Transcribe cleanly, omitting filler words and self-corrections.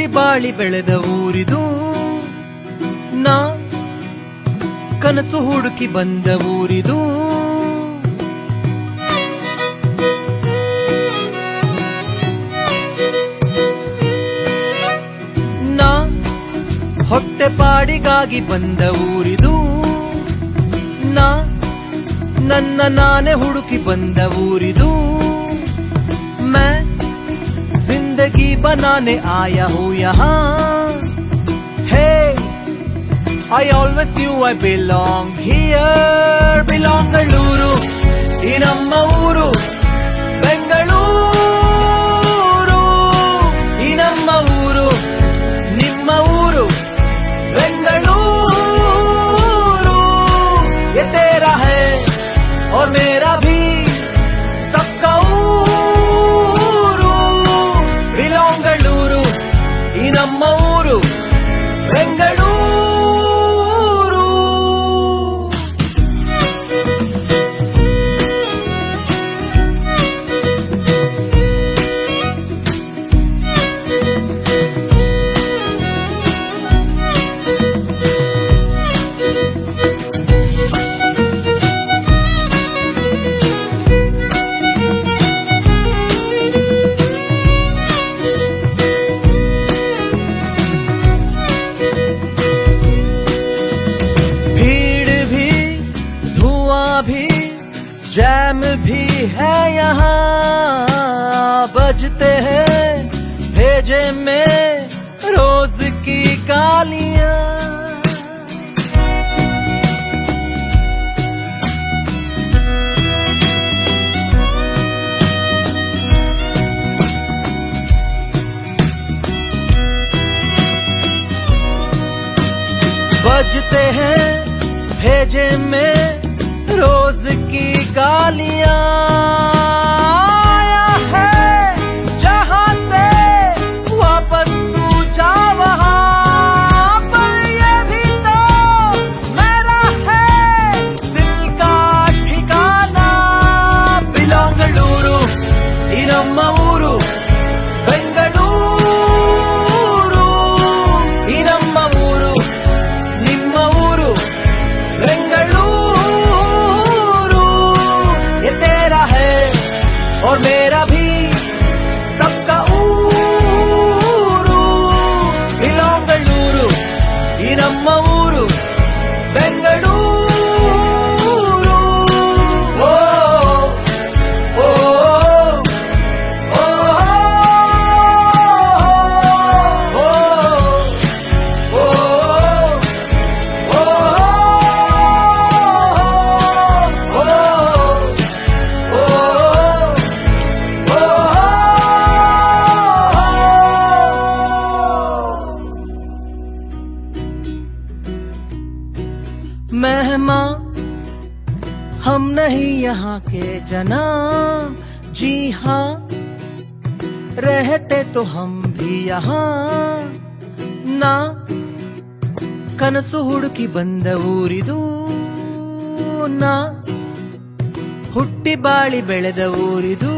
ಹುಟ್ಟಿ ಬಾಳಿ ಬೆಳೆದ ಊರಿದು, ನಾ ಕನಸು ಹುಡುಕಿ ಬಂದ ಊರಿದು. ನಾ ಹೊಟ್ಟೆ ಪಾಡಿಗಾಗಿ ಬಂದ ಊರಿದು, ನಾ ನನ್ನ ನಾನೇ ಹುಡುಕಿ ಬಂದ ಊರಿದು. मैं जिंदगी बनाने आया हूँ यहाँ. Hey, I always knew I belong here. Belongaluru, ಈ ನಮ್ಮ ಊರು ಬೆಂಗಳೂರು. ಈ ನಮ್ಮ ಊರು ನಿಮ್ಮ ಊರು ಬೆಂಗಳೂರು. ये तेरा है और मेरा भी सबका ಊರು. ಬಿಲೋಂಗಳೂರು ಈ ನಮ್ಮ ಊರು ಬೆಂಗಳೂರು. भी जैम भी है यहाँ, बजते हैं भेजे में रोज की गालियां. बजते हैं भेजे में रोज की गालियां. आया है जहां से वापस तू जा वहां, पर ये भी तो मेरा है दिल का ठिकाना. बिलोंगलूरू ಈ ನಮ್ಮ ಊರು ಬೆಂಗಳೂರು. ಈ ನಮ್ಮ ಊರು ನಿಮ್ಮ ಊರು ಬೆಂಗಳೂರು. और मेरा भी सबका ಊರು. ಬಿಲೋಂಗಳೂರು ಈ ನಮ್ಮ ಊರು ಬೆಂಗಳೂರು. ಓ ಓ ಓ ಓ मेहमान हम नहीं यहाँ के जनाब, जी हाँ रहते तो हम भी यहाँ. ನಾ ಕನಸು ಹುಡುಕಿ ಬಂದ ಊರಿದು, ನಾ ಹುಟ್ಟಿ ಬಾಳಿ ಬೆಳೆದ ಊರಿದು.